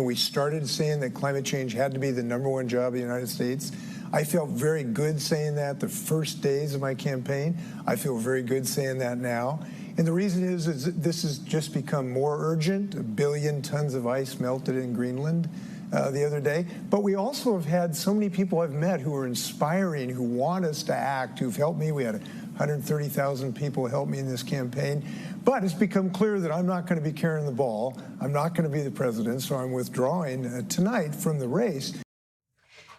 We started saying that climate change had to be the #1 job of the United States. I felt very good saying that the first days of my campaign. I feel very good saying that now. And the reason is this has just become more urgent. 1 billion tons of ice melted in Greenland the other day. But we also have had so many people I've met who are inspiring, who want us to act, who've helped me. We had 130,000 people help me in this campaign. But it's become clear that I'm not going to be carrying the ball. I'm not going to be the president, so I'm withdrawing tonight from the race.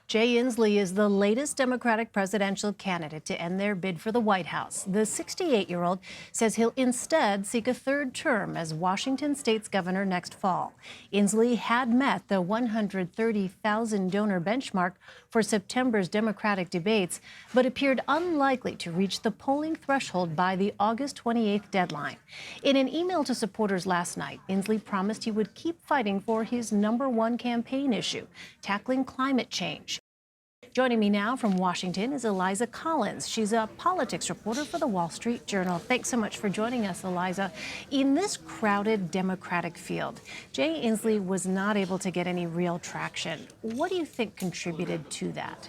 Jay Inslee is the latest Democratic presidential candidate to end their bid for the White House. The 68-year-old says he'll instead seek a third term as Washington state's governor next fall. Inslee had met the 130,000 donor benchmark for September's Democratic debates, but appeared unlikely to reach the polling threshold by the August 28th deadline. In an email to supporters last night, Inslee promised he would keep fighting for his #1 campaign issue, tackling climate change. Joining me now from Washington is Eliza Collins. She's a politics reporter for the Wall Street Journal. Thanks so much for joining us, Eliza. In this crowded Democratic field, Jay Inslee was not able to get any real traction. What do you think contributed to that?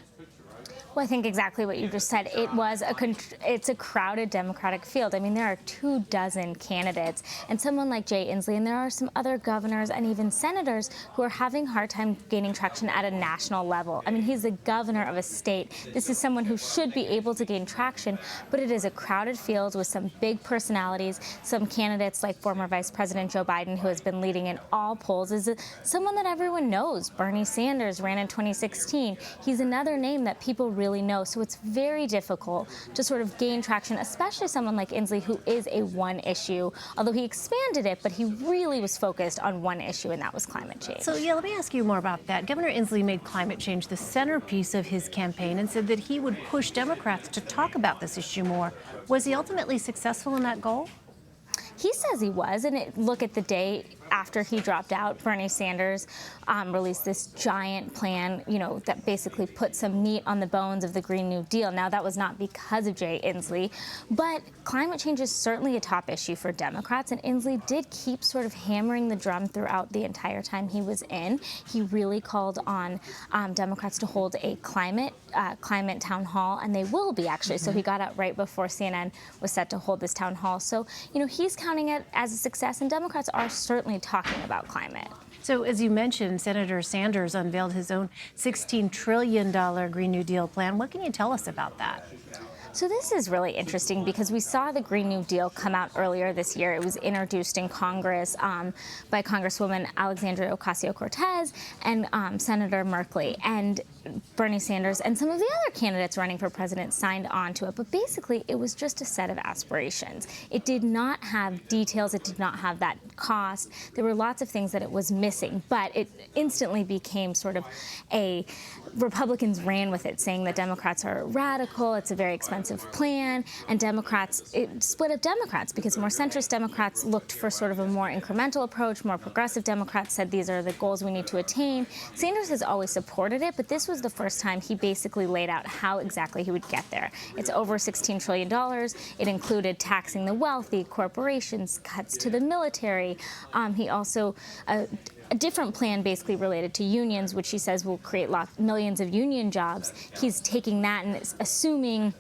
Well, I think exactly what you just said. It's a crowded Democratic field. I mean, there are 24 candidates, and someone like Jay Inslee, and there are some other governors and even senators who are having a hard time gaining traction at a national level. I mean, he's the governor of a state. This is someone who should be able to gain traction, but it is a crowded field with some big personalities. Some candidates like former Vice President Joe Biden, who has been leading in all polls, is someone that everyone knows. Bernie Sanders ran in 2016. He's another name that people really know. So it's very difficult to sort of gain traction, especially someone like Inslee, who is a one issue, although he expanded it, but he really was focused on one issue, and that was climate change. So, yeah, let me ask you more about that. Governor Inslee made climate change the centerpiece of his campaign and said that he would push Democrats to talk about this issue more. Was he ultimately successful in that goal? He says he was, and look at the day after he dropped out, Bernie Sanders released this giant plan, that basically put some meat on the bones of the Green New Deal. Now, that was not because of Jay Inslee, but climate change is certainly a top issue for Democrats, and Inslee did keep sort of hammering the drum throughout the entire time he was in. He really called on Democrats to hold a climate town hall, and they will be, actually. So he got out right before CNN was set to hold this town hall. So, he's counting it as a success, and Democrats are certainly talking about climate. So, as you mentioned, Senator Sanders unveiled his own $16 trillion Green New Deal plan. What can you tell us about that? So this is really interesting because we saw the Green New Deal come out earlier this year. It was introduced in Congress by Congresswoman Alexandria Ocasio-Cortez and Senator Merkley. And Bernie Sanders and some of the other candidates running for president signed on to it. But basically, it was just a set of aspirations. It did not have details. It did not have that cost. There were lots of things that it was missing. But it instantly became sort of Republicans ran with it, saying that Democrats are radical, it's a very expensive plan, and it split up Democrats because more centrist Democrats looked for sort of a more incremental approach, more progressive Democrats said these are the goals we need to attain. Sanders has always supported it, but this was the first time he basically laid out how exactly he would get there. It's over $16 trillion. It included taxing the wealthy, corporations, cuts to the military. He also a different plan basically related to unions, which he says will create millions of union jobs. He's taking that and is assuming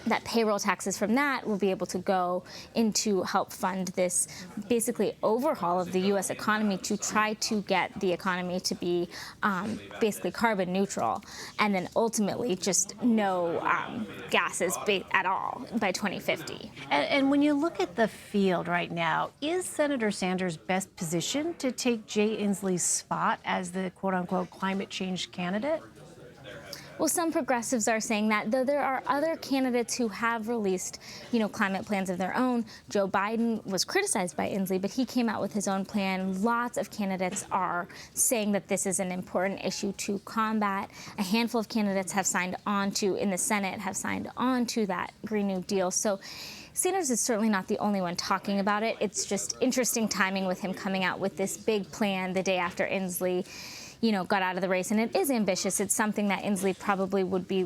that payroll taxes from that will be able to go into help fund this basically overhaul of the U.S. economy to try to get the economy to be basically carbon neutral, and then ultimately just no gases at all by 2050. And when you look at the field right now, is Senator Sanders best positioned to take Jay Inslee's spot as the quote-unquote climate change candidate? Well, some progressives are saying that, though there are other candidates who have released, climate plans of their own. Joe Biden was criticized by Inslee, but he came out with his own plan. Lots of candidates are saying that this is an important issue to combat. A handful of candidates have signed on to, in the Senate, have signed on to that Green New Deal. So Sanders is certainly not the only one talking about it. It's just interesting timing with him coming out with this big plan the day after Inslee, got out of the race. And it is ambitious. It's something that Inslee probably would be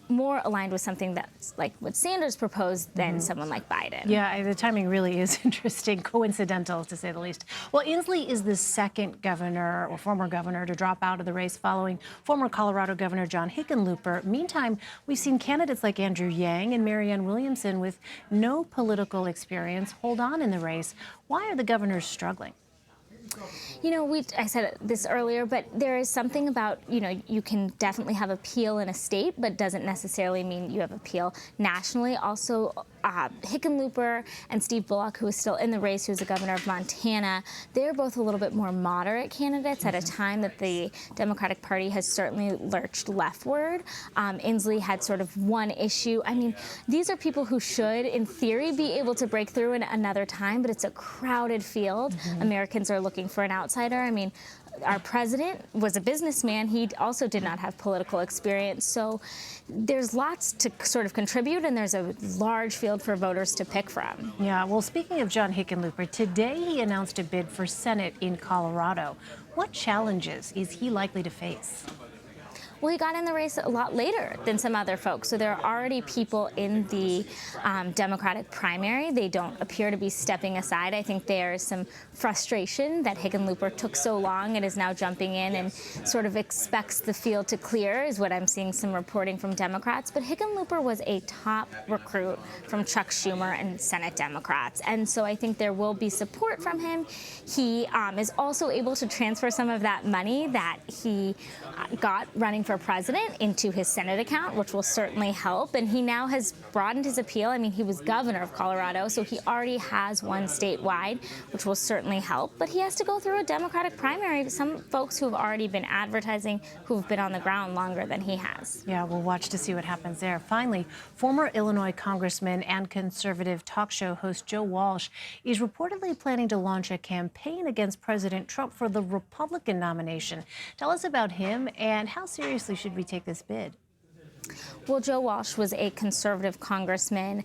more aligned with something that's like what Sanders proposed than someone like Biden. Yeah, the timing really is interesting, coincidental to say the least. Well, Inslee is the second governor or former governor to drop out of the race following former Colorado Governor John Hickenlooper. Meantime, we've seen candidates like Andrew Yang and Marianne Williamson with no political experience hold on in the race. Why are the governors struggling? I said this earlier, but there is something about, you can definitely have appeal in a state, but doesn't necessarily mean you have appeal nationally. Also, Hickenlooper and Steve Bullock, who is still in the race, who's the governor of Montana, they're both a little bit more moderate candidates at a time that the Democratic Party has certainly lurched leftward. Inslee had sort of one issue. I mean, these are people who should, in theory, be able to break through in another time, but it's a crowded field. Americans are looking for an outsider. I mean, our president was a businessman. He also did not have political experience. So there's lots to sort of contribute, and there's a large field for voters to pick from. Yeah, well, speaking of John Hickenlooper, today he announced a bid for Senate in Colorado. What challenges is he likely to face? Well, he got in the race a lot later than some other folks. So there are already people in the Democratic primary. They don't appear to be stepping aside. I think there is some frustration that Hickenlooper took so long and is now jumping in and sort of expects the field to clear, is what I'm seeing some reporting from Democrats. But Hickenlooper was a top recruit from Chuck Schumer and Senate Democrats. And so I think there will be support from him. He is also able to transfer some of that money that he got running for president into his Senate account, which will certainly help. And he now has broadened his appeal. I mean, he was governor of Colorado, so he already has one statewide, which will certainly help. But he has to go through a Democratic primary. Some folks who have already been advertising, who have been on the ground longer than he has. Yeah, we'll watch to see what happens there. Finally, former Illinois congressman and conservative talk show host Joe Walsh is reportedly planning to launch a campaign against President Trump for the Republican nomination. Tell us about him and how seriously should we take this bid? Well, Joe Walsh was a conservative congressman.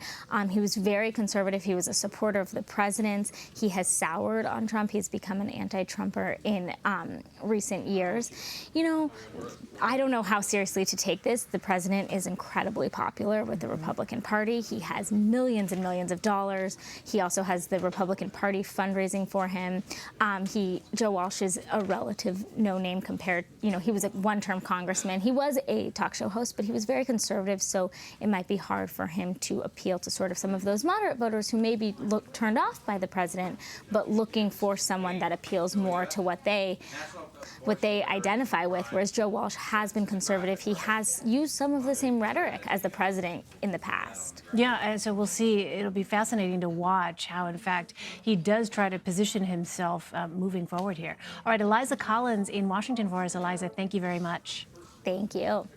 He was very conservative. He was a supporter of the president's. He has soured on Trump. He's become an anti-Trumper in recent years. I don't know how seriously to take this. The president is incredibly popular with the Republican Party. He has millions and millions of dollars. He also has the Republican Party fundraising for him. Joe Walsh is a relative no-name compared. He was a one-term congressman. He was a talk show host, but he was very conservative, so it might be hard for him to appeal to sort of some of those moderate voters who may be turned off by the president, but looking for someone that appeals more to what they identify with, whereas Joe Walsh has been conservative. He has used some of the same rhetoric as the president in the past. Yeah, and so we'll see. It'll be fascinating to watch how, in fact, he does try to position himself moving forward here. All right, Eliza Collins in Washington for us. Eliza, thank you very much. Thank you.